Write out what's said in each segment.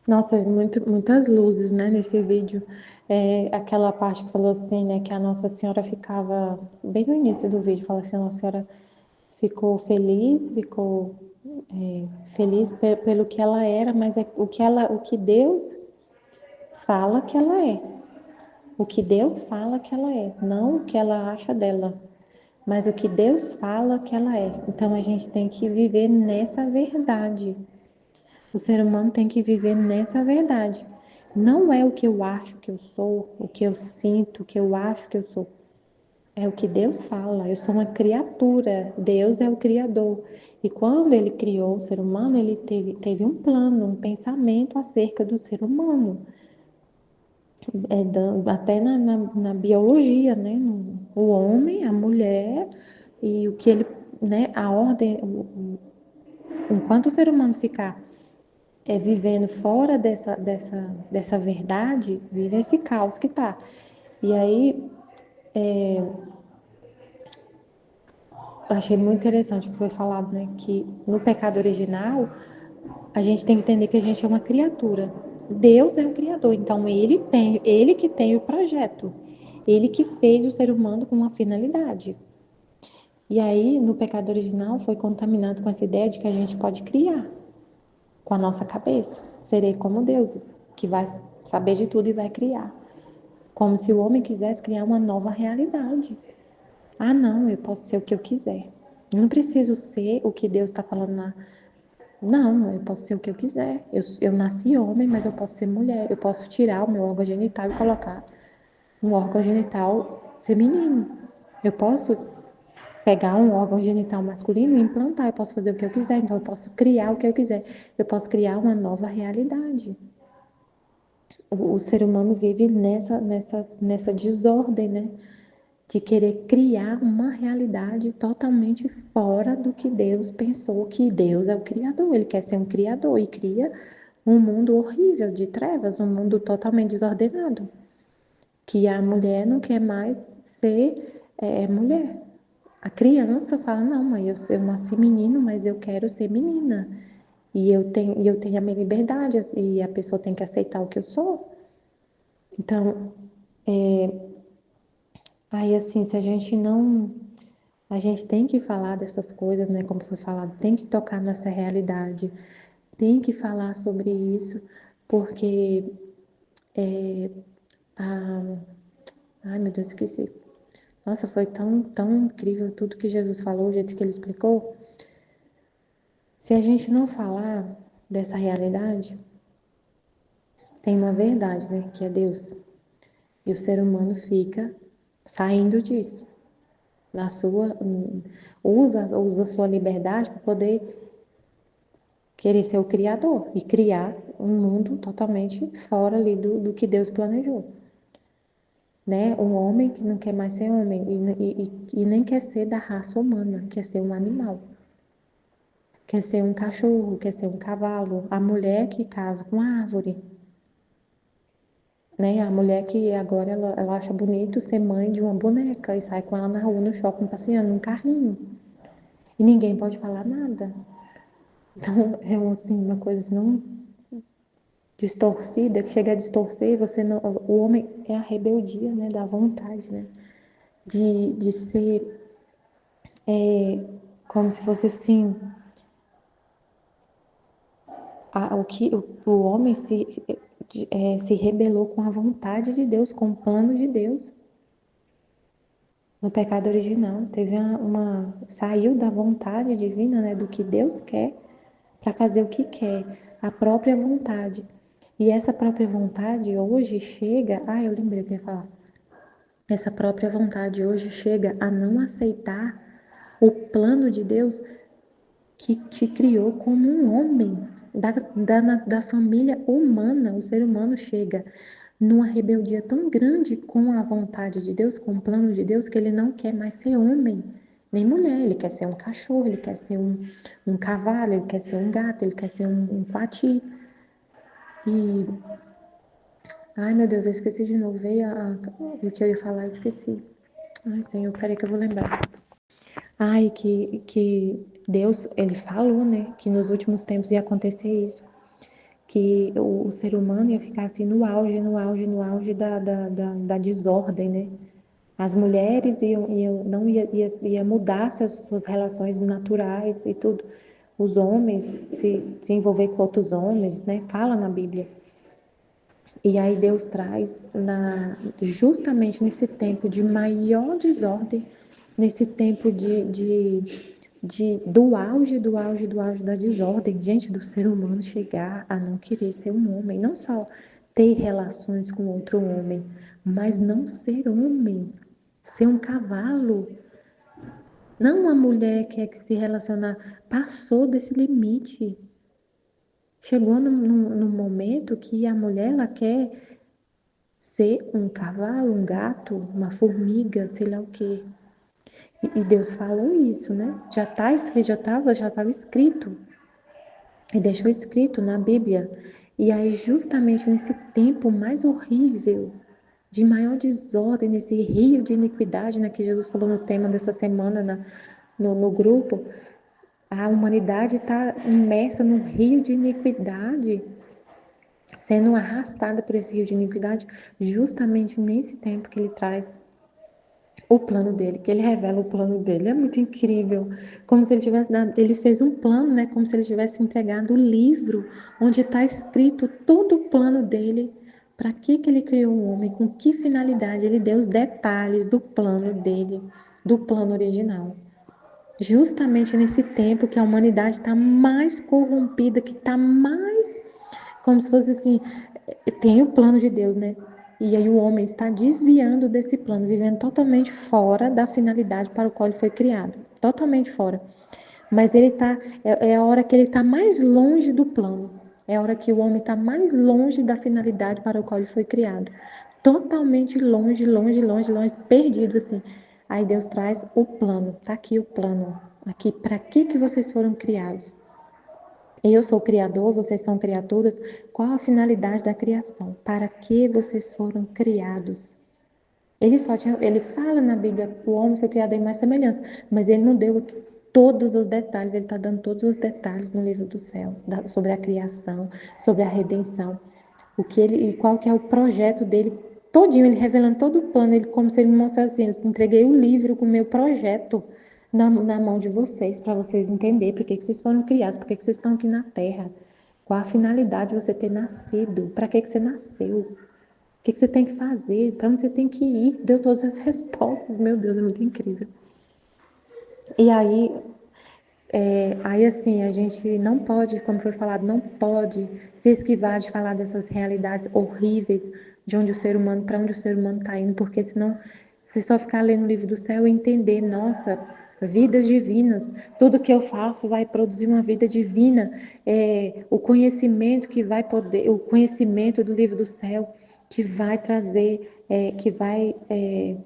Nossa, muitas luzes, né, nesse vídeo. Aquela parte que falou assim, né, que a Nossa Senhora ficava, bem no início do vídeo, fala assim, a Nossa Senhora ficou feliz pelo que ela era, mas é o que Deus fala que ela é. O que Deus fala que ela é, não o que ela acha dela, mas o que Deus fala que ela é. Então a gente tem que viver nessa verdade. O ser humano tem que viver nessa verdade. Não é o que eu acho que eu sou, o que eu sinto, o que eu acho que eu sou. É o que Deus fala. Eu sou uma criatura. Deus é o Criador. E quando ele criou o ser humano, ele teve um plano, um pensamento acerca do ser humano. Até na biologia, né? O homem, a mulher e o que ele, né? A ordem, enquanto o ser humano ficar vivendo fora dessa verdade, vive esse caos que tá. E aí, eu achei muito interessante o que foi falado, né? Que no pecado original, a gente tem que entender que a gente é uma criatura. Deus é o criador, então ele que tem o projeto. Ele que fez o ser humano com uma finalidade. E aí, no pecado original, foi contaminado com essa ideia de que a gente pode criar com a nossa cabeça. Serei como deuses, que vai saber de tudo e vai criar. Como se o homem quisesse criar uma nova realidade. Ah, não, eu posso ser o que eu quiser. Eu não preciso ser o que Deus está falando na. Não, eu posso ser o que eu quiser. Eu nasci homem, mas eu posso ser mulher. Eu posso tirar o meu órgão genital e colocar um órgão genital feminino. Eu posso pegar um órgão genital masculino e implantar. Eu posso fazer o que eu quiser. Então, eu posso criar o que eu quiser. Eu posso criar uma nova realidade. O ser humano vive nessa desordem, né? De querer criar uma realidade totalmente fora do que Deus pensou que Deus é o criador. Ele quer ser um criador e cria um mundo horrível de trevas, um mundo totalmente desordenado, que a mulher não quer mais ser mulher. A criança fala, não, mãe, eu nasci menino, mas eu quero ser menina. E eu tenho a minha liberdade, e a pessoa tem que aceitar o que eu sou. Então, aí assim, se a gente não. A gente tem que falar dessas coisas, né? Como foi falado, tem que tocar nessa realidade, tem que falar sobre isso, porque. A... Ai, meu Deus, esqueci. Nossa, foi tão incrível tudo que Jesus falou, o jeito que ele explicou. Se a gente não falar dessa realidade, tem uma verdade, né? Que é Deus. E o ser humano fica saindo disso. Na sua, usa a sua liberdade para poder querer ser o criador e criar um mundo totalmente fora ali do que Deus planejou. Né? Um homem que não quer mais ser homem e nem quer ser da raça humana, quer ser um animal. Quer ser um cachorro, quer ser um cavalo. A mulher que casa com árvore, né? A mulher que agora ela acha bonito ser mãe de uma boneca e sai com ela na rua, no shopping, passeando num carrinho. E ninguém pode falar nada. Então, assim, uma coisa assim, não distorcida, que chega a distorcer, você não, o homem é a rebeldia, né, da vontade, né, de ser como se fosse assim, o homem se rebelou com a vontade de Deus, com o plano de Deus. No pecado original, teve saiu da vontade divina, né, do que Deus quer, para fazer o que quer, a própria vontade. E essa própria vontade hoje chega, eu lembrei o que eu ia falar. Essa própria vontade hoje chega a não aceitar o plano de Deus que te criou como um homem, da família humana. O ser humano chega numa rebeldia tão grande com a vontade de Deus, com o plano de Deus, que ele não quer mais ser homem, nem mulher. Ele quer ser um cachorro, ele quer ser um cavalo, ele quer ser um gato, ele quer ser um coati. E, ai meu Deus, eu esqueci de novo. Veio o que eu ia falar, eu esqueci. Ai, Senhor, peraí que eu vou lembrar. Ai, que Deus, ele falou, né, que nos últimos tempos ia acontecer isso. que o ser humano ia ficar assim no auge, no auge, no auge da desordem, né? As mulheres não ia mudar suas relações naturais e tudo. Os homens se envolver com outros homens, né? Fala na Bíblia. E aí Deus traz justamente nesse tempo de maior desordem, nesse tempo do auge, do auge, do auge da desordem, gente, do ser humano chegar a não querer ser um homem, não só ter relações com outro homem, mas não ser homem, ser um cavalo. Não uma mulher que quer que se relacionar, passou desse limite. Chegou num momento que a mulher ela quer ser um cavalo, um gato, uma formiga, sei lá o quê. E Deus falou isso, né? Já estava escrito. E deixou escrito na Bíblia. E aí, justamente nesse tempo mais horrível, de maior desordem, nesse rio de iniquidade, né, que Jesus falou no tema dessa semana no grupo, a humanidade está imersa num rio de iniquidade, sendo arrastada por esse rio de iniquidade, justamente nesse tempo que ele traz o plano dele, que ele revela o plano dele. É muito incrível. Como se ele tivesse dado, ele fez um plano, né? Como se ele tivesse entregado o livro onde está escrito todo o plano dele. Para que ele criou o homem? Com que finalidade? Ele deu os detalhes do plano dele, do plano original. Justamente nesse tempo que a humanidade está mais corrompida, que está mais como se fosse assim, tem o plano de Deus, né? E aí o homem está desviando desse plano, vivendo totalmente fora da finalidade para o qual ele foi criado. Totalmente fora. Mas ele tá, é a hora que ele está mais longe do plano. É a hora que o homem está mais longe da finalidade para o qual ele foi criado. Totalmente longe, longe, longe, longe, perdido assim. Aí Deus traz o plano. Tá aqui o plano. Aqui, para que vocês foram criados? Eu sou o Criador, vocês são criaturas. Qual a finalidade da criação? Para que vocês foram criados? Ele fala na Bíblia que o homem foi criado em mais semelhança, mas ele não deu todos os detalhes, ele está dando todos os detalhes no livro do céu, sobre a criação, sobre a redenção, e qual que é o projeto dele, todinho, ele revelando todo o plano, ele como se ele me mostrasse assim, eu entreguei o livro com o meu projeto na mão de vocês, para vocês entenderem por que vocês foram criados, por que vocês estão aqui na Terra, qual a finalidade de você ter nascido, para que você nasceu, o que você tem que fazer, para onde você tem que ir, deu todas as respostas, meu Deus, é muito incrível. E aí assim, a gente não pode, como foi falado, não pode se esquivar de falar dessas realidades horríveis de onde o ser humano, para onde o ser humano está indo, porque senão, se só ficar lendo o livro do céu e entender, nossa, vidas divinas, tudo que eu faço vai produzir uma vida divina, o conhecimento que vai poder, o conhecimento do livro do céu que vai trazer, que vai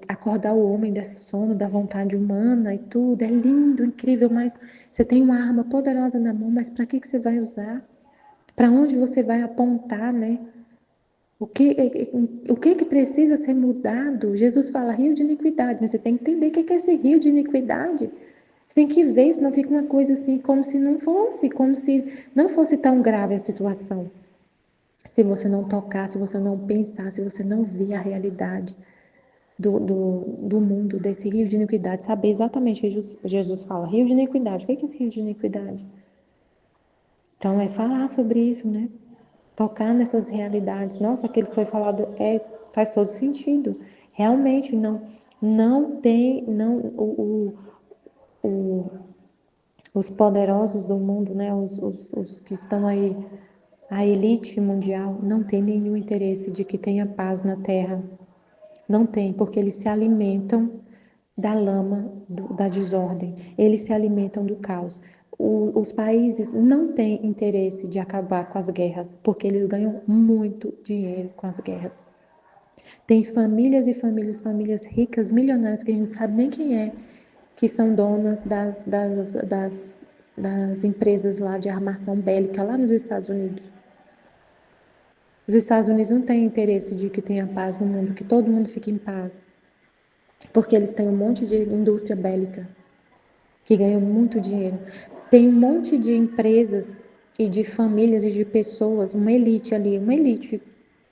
acordar o homem desse sono da vontade humana e tudo, é lindo, incrível, mas você tem uma arma poderosa na mão, mas para que você vai usar? Para onde você vai apontar, né? O que, o que precisa ser mudado? Jesus fala rio de iniquidade, mas você tem que entender o que é esse rio de iniquidade. Você tem que ver, senão fica uma coisa assim, como se não fosse, como se não fosse tão grave a situação. Se você não tocar, se você não pensar, se você não ver a realidade do mundo, desse rio de iniquidade, saber exatamente o que Jesus fala, rio de iniquidade, o que é esse rio de iniquidade? Então, é falar sobre isso, né? Tocar nessas realidades. Nossa, aquilo que foi falado faz todo sentido. Realmente, não tem, não, o, os poderosos do mundo, né? Os que estão aí, a elite mundial, não tem nenhum interesse de que tenha paz na Terra. Não tem, porque eles se alimentam da lama, da desordem. Eles se alimentam do caos. Os países não têm interesse de acabar com as guerras, porque eles ganham muito dinheiro com as guerras. Tem famílias e famílias, famílias ricas, milionárias, que a gente não sabe nem quem é, que são donas das empresas lá de armação bélica lá nos Estados Unidos. Os Estados Unidos não têm interesse de que tenha paz no mundo, que todo mundo fique em paz, porque eles têm um monte de indústria bélica que ganham muito dinheiro. Tem um monte de empresas e de famílias e de pessoas, uma elite ali, uma elite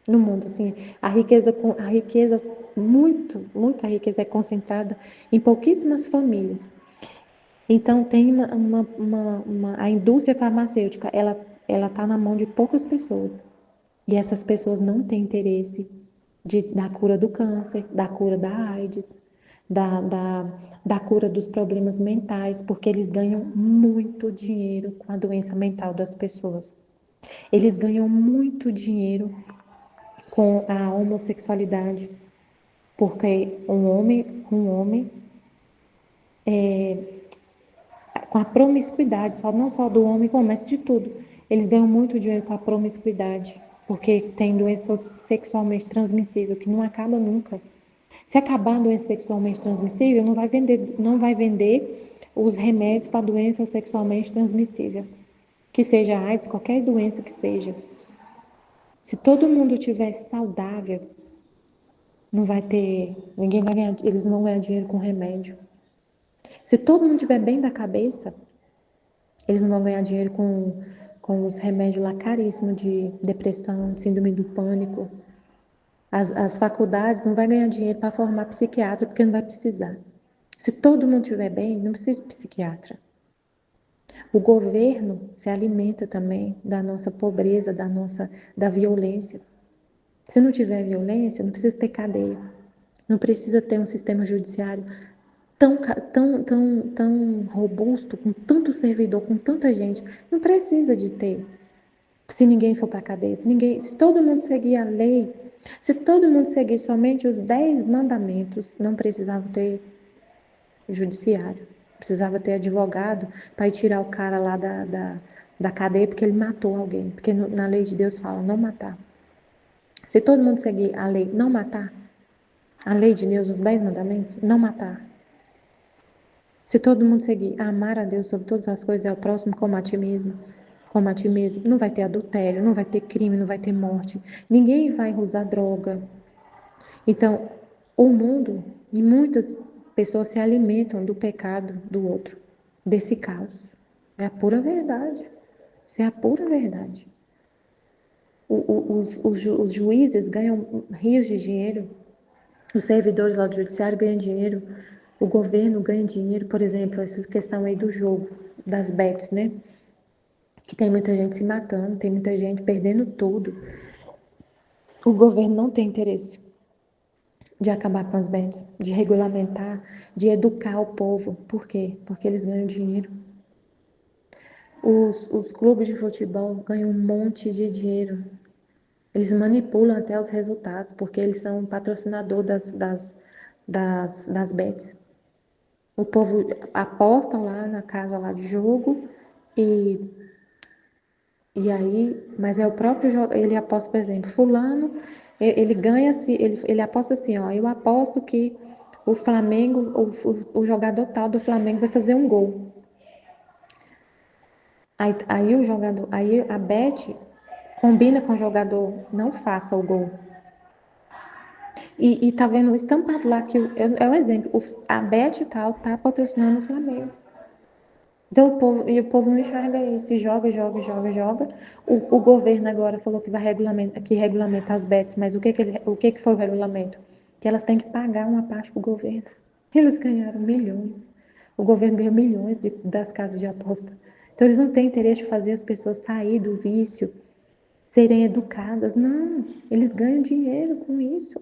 no mundo, assim, a riqueza muita riqueza é concentrada em pouquíssimas famílias. Então tem a indústria farmacêutica, ela está na mão de poucas pessoas. E essas pessoas não têm interesse da cura do câncer, da cura da AIDS, da, da, da cura dos problemas mentais, porque eles ganham muito dinheiro com a doença mental das pessoas. Eles ganham muito dinheiro com a homossexualidade, porque um homem com a promiscuidade, não só do homem, mas de tudo. Eles ganham muito dinheiro com a promiscuidade, porque tem doença sexualmente transmissível que não acaba nunca. Se acabar a doença sexualmente transmissível, não vai vender os remédios para doença sexualmente transmissível, que seja AIDS, qualquer doença que seja. Se todo mundo tiver saudável, não vai ter, ninguém vai ganhar, eles não vão ganhar dinheiro com remédio. Se todo mundo tiver bem da cabeça, eles não vão ganhar dinheiro com os remédios lá caríssimos de depressão, de síndrome do pânico. As faculdades não vão ganhar dinheiro para formar psiquiatra, porque não vai precisar. Se todo mundo estiver bem, não precisa de psiquiatra. O governo se alimenta também da nossa pobreza, da violência. Se não tiver violência, não precisa ter cadeia. Não precisa ter um sistema judiciário tão robusto, com tanto servidor, com tanta gente. Não precisa de ter. Se ninguém for para a cadeia, se todo mundo seguir a lei, se todo mundo seguir somente os 10 mandamentos, não precisava ter judiciário. Precisava ter advogado para ir tirar o cara lá da cadeia porque ele matou alguém. Porque na lei de Deus fala não matar. Se todo mundo seguir a lei não matar, a lei de Deus, os 10 mandamentos, não matar. Se todo mundo seguir amar a Deus sobre todas as coisas, é o próximo como a ti mesmo, não vai ter adultério, não vai ter crime, não vai ter morte. Ninguém vai usar droga. Então, o mundo e muitas pessoas se alimentam do pecado do outro, desse caos. É a pura verdade. Isso é a pura verdade. Os juízes ganham rios de dinheiro, os servidores lá do judiciário ganham dinheiro, o governo ganha dinheiro, por exemplo, essa questão aí do jogo, das bets, né? Que tem muita gente se matando, tem muita gente perdendo tudo. O governo não tem interesse de acabar com as bets, de regulamentar, de educar o povo. Por quê? Porque eles ganham dinheiro. Os clubes de futebol ganham um monte de dinheiro. Eles manipulam até os resultados, porque eles são patrocinador das bets. O povo aposta lá na casa lá de jogo e, e aí, mas é o próprio jogo, ele aposta, por exemplo, fulano, ele ganha, ele aposta assim, ó, eu aposto que o Flamengo, o jogador tal do Flamengo vai fazer um gol. Aí o jogador, aí a Bet combina com o jogador, não faça o gol. E tá vendo estampado lá que é um exemplo, a Bet tal tá patrocinando o Flamengo. Então o povo não enxerga isso, e joga. O governo agora falou que vai regulamenta as bets, mas o que foi o regulamento? Que elas têm que pagar uma parte para o governo. Eles ganharam milhões. O governo ganhou milhões das casas de aposta. Então eles não têm interesse de fazer as pessoas sair do vício, serem educadas. Não, eles ganham dinheiro com isso.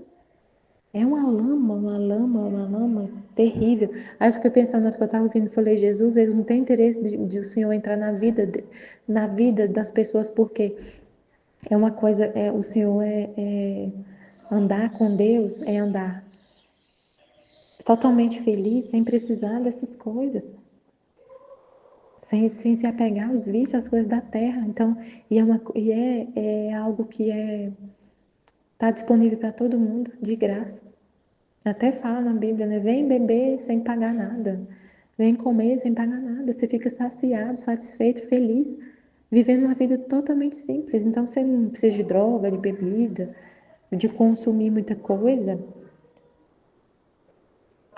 É uma lama terrível. Aí eu fiquei pensando na hora que eu estava ouvindo, falei, Jesus, eles não têm interesse de o Senhor entrar na vida das pessoas, porque é uma coisa, o Senhor andar com Deus, é andar totalmente feliz, sem precisar dessas coisas, sem se apegar aos vícios, às coisas da terra. Então, é algo que está disponível para todo mundo, de graça. Até fala na Bíblia, né? Vem beber sem pagar nada. Vem comer sem pagar nada. Você fica saciado, satisfeito, feliz, vivendo uma vida totalmente simples. Então você não precisa de droga, de bebida, de consumir muita coisa.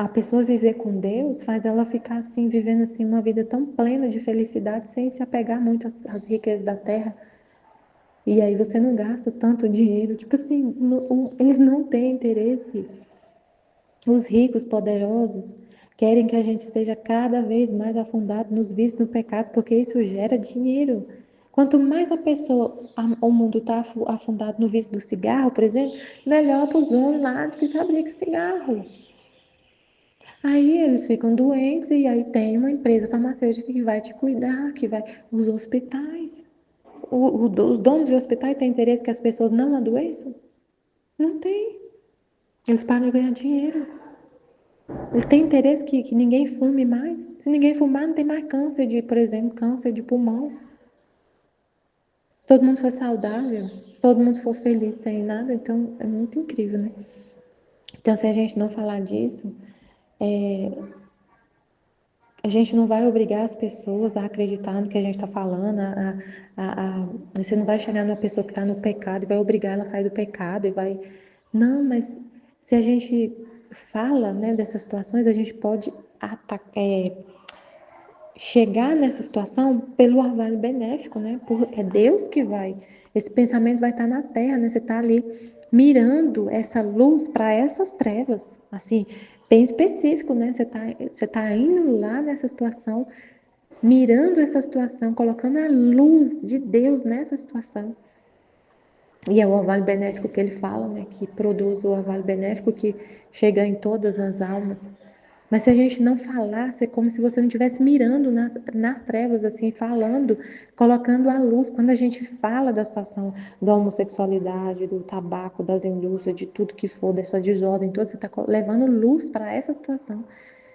a pessoa viver com Deus faz ela ficar assim, vivendo assim uma vida tão plena de felicidade, sem se apegar muito às riquezas da terra. E aí você não gasta tanto dinheiro. Tipo assim, eles não têm interesse. Os ricos, poderosos, querem que a gente esteja cada vez mais afundado nos vícios, no pecado, porque isso gera dinheiro. Quanto mais o mundo está afundado no vício do cigarro, por exemplo, melhor para os donos lá que fabricam cigarro. Aí eles ficam doentes e aí tem uma empresa farmacêutica que vai te cuidar, que vai. Os hospitais. Os donos de hospitais têm interesse que as pessoas não adoeçam? Não tem. Eles param de ganhar dinheiro. Eles têm interesse que ninguém fume mais. Se ninguém fumar, não tem mais câncer de, por exemplo, câncer de pulmão. Se todo mundo for saudável, se todo mundo for feliz sem nada, então é muito incrível, né? Então, se a gente não falar disso, a gente não vai obrigar as pessoas a acreditar no que a gente está falando. Você não vai chegar numa pessoa que está no pecado e vai obrigar ela a sair do pecado e vai. Não, mas se a gente fala, né, dessas situações, a gente pode chegar nessa situação pelo orvalho benéfico, né? É Deus que vai. Esse pensamento vai estar na terra, né? Você está ali mirando essa luz para essas trevas, assim, bem específico, né? Você tá indo lá nessa situação, mirando essa situação, colocando a luz de Deus nessa situação. E é o orvalho benéfico que ele fala, né? Que produz o orvalho benéfico que chega em todas as almas. Mas se a gente não falasse, é como se você não estivesse mirando nas trevas, assim, falando, colocando a luz. Quando a gente fala da situação da homossexualidade, do tabaco, das indústrias, de tudo que for, dessa desordem toda, você está levando luz para essa situação,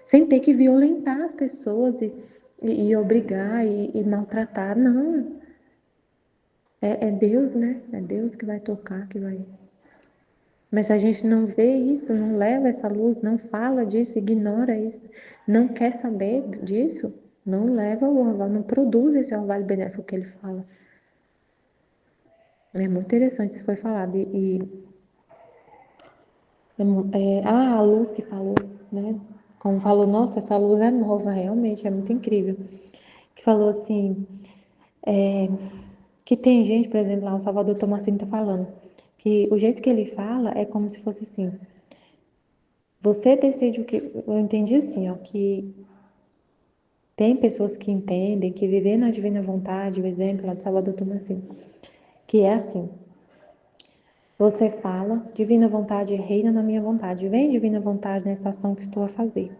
sem ter que violentar as pessoas e obrigar e maltratar. Não, é Deus, né? É Deus que vai tocar, que vai. Mas a gente não vê isso, não leva essa luz, não fala disso, ignora isso, não quer saber disso, não leva o orvalho, não produz esse orvalho benéfico que ele fala. É muito interessante isso foi falado. A luz que falou, né? Como falou, nossa, essa luz é nova, realmente, é muito incrível. Que falou assim, que tem gente, por exemplo, lá o Salvador Tomasino tá falando, que o jeito que ele fala é como se fosse assim, você decide o que. Eu entendi assim, ó, que tem pessoas que entendem que viver na divina vontade, o exemplo lá de Salvador Tomasino, que é assim, você fala, divina vontade reina na minha vontade, vem divina vontade nessa ação que estou a fazer.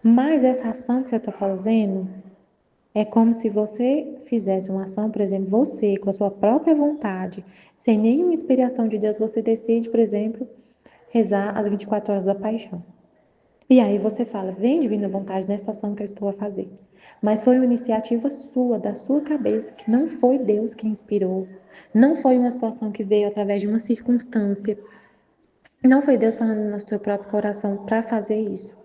Mas essa ação que você está fazendo é como se você fizesse uma ação, por exemplo, você, com a sua própria vontade, sem nenhuma inspiração de Deus, você decide, por exemplo, rezar as 24 horas da paixão. E aí você fala, vem divina vontade nessa ação que eu estou a fazer. Mas foi uma iniciativa sua, da sua cabeça, que não foi Deus que inspirou. Não foi uma situação que veio através de uma circunstância. Não foi Deus falando no seu próprio coração para fazer isso.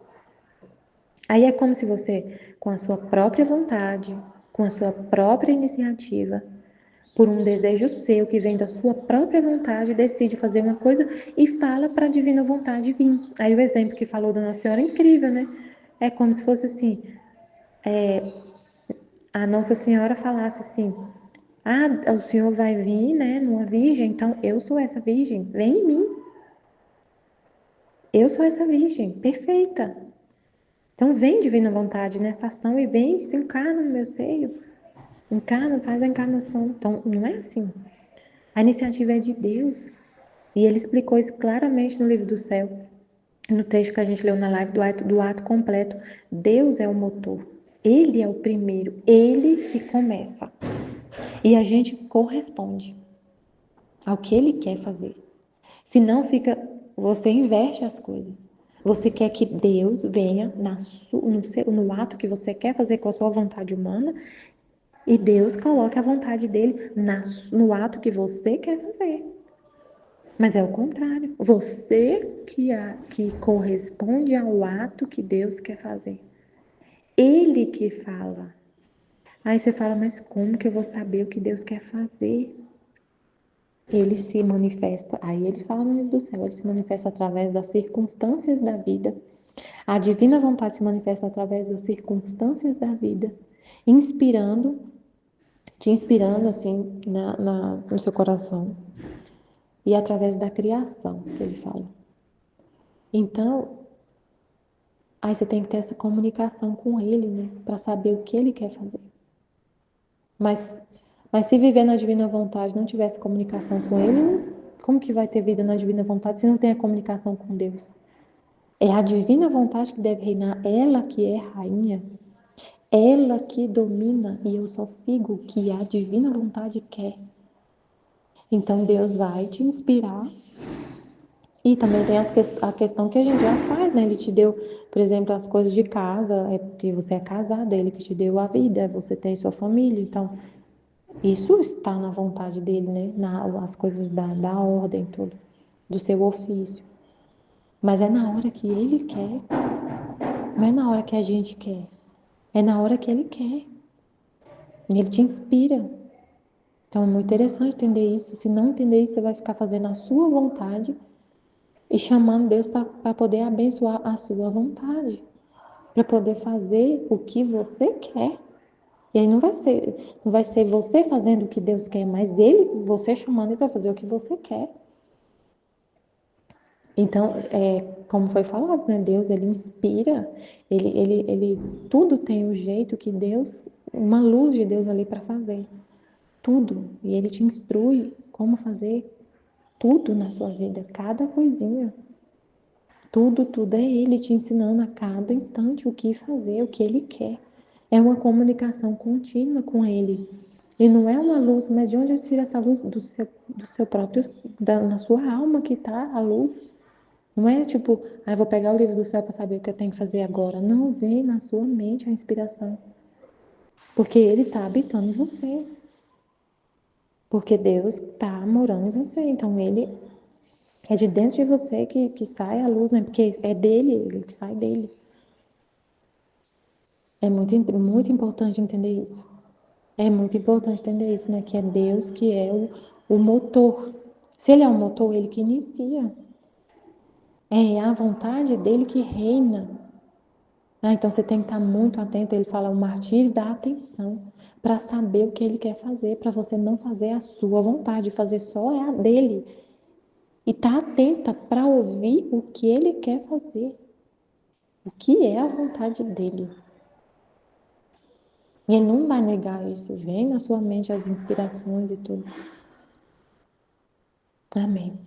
Aí é como se você, com a sua própria vontade, com a sua própria iniciativa, por um desejo seu que vem da sua própria vontade, decide fazer uma coisa e fala para a divina vontade vir. Aí o exemplo que falou da Nossa Senhora é incrível, né? É como se fosse assim, a Nossa Senhora falasse assim, o Senhor vai vir, né, numa virgem, então eu sou essa virgem, vem em mim. Eu sou essa virgem, perfeita. Então vem divina vontade nessa ação e vem, se encarna no meu seio. Encarna, faz a encarnação. Então não é assim. A iniciativa é de Deus. E ele explicou isso claramente no livro do céu, no texto que a gente leu na live do ato completo. Deus é o motor. Ele é o primeiro. Ele que começa. E a gente corresponde ao que ele quer fazer. Senão fica, você inverte as coisas. Você quer que Deus venha no ato que você quer fazer com a sua vontade humana e Deus coloca a vontade dele no ato que você quer fazer. Mas é o contrário. Você que corresponde ao ato que Deus quer fazer. Ele que fala. Aí você fala, mas como que eu vou saber o que Deus quer fazer? Ele se manifesta, aí ele fala no livro do céu, ele se manifesta através das circunstâncias da vida. A divina vontade se manifesta através das circunstâncias da vida, inspirando, te inspirando assim no seu coração e através da criação, que ele fala. Então, aí você tem que ter essa comunicação com ele, né, para saber o que ele quer fazer. Mas, mas se viver na divina vontade não tivesse comunicação com ele, como que vai ter vida na divina vontade se não tem a comunicação com Deus? É a divina vontade que deve reinar, ela que é rainha, ela que domina, e eu só sigo o que a divina vontade quer. Então Deus vai te inspirar. E também tem a questão que a gente já faz, né? Ele te deu, por exemplo, as coisas de casa, é porque você é casada, ele que te deu a vida, você tem sua família, então isso está na vontade dele, né? As coisas da ordem, tudo, do seu ofício. Mas é na hora que ele quer, não é na hora que a gente quer, é na hora que ele quer. E ele te inspira. Então é muito interessante entender isso. Se não entender isso, você vai ficar fazendo a sua vontade e chamando Deus para poder abençoar a sua vontade, para poder fazer o que você quer. E aí não vai ser você fazendo o que Deus quer, mas você chamando ele para fazer o que você quer. Então, como foi falado, né? Deus, ele inspira, tudo tem o jeito que Deus, uma luz de Deus ali para fazer, tudo. E ele te instrui como fazer tudo na sua vida, cada coisinha. Tudo é ele te ensinando a cada instante o que fazer, o que ele quer. É uma comunicação contínua com ele. E não é uma luz, mas de onde eu tiro essa luz? Do seu próprio, na sua alma que está a luz. Não é tipo, vou pegar o livro do céu para saber o que eu tenho que fazer agora. Não, vem na sua mente a inspiração. Porque ele está habitando em você. Porque Deus está morando em você. Então ele é de dentro de você que sai a luz, né? Porque é dele, ele que sai dele. É muito importante entender isso. É muito importante entender isso, né? Que é Deus que é o motor. Se ele é o motor, ele que inicia. É a vontade dele que reina. Então você tem que estar muito atento. Ele fala o martírio da atenção para saber o que ele quer fazer, para você não fazer a sua vontade, fazer só a dele. E estar atenta para ouvir o que ele quer fazer, o que é a vontade dele. E ele não vai negar isso. Vem na sua mente as inspirações e tudo. Amém.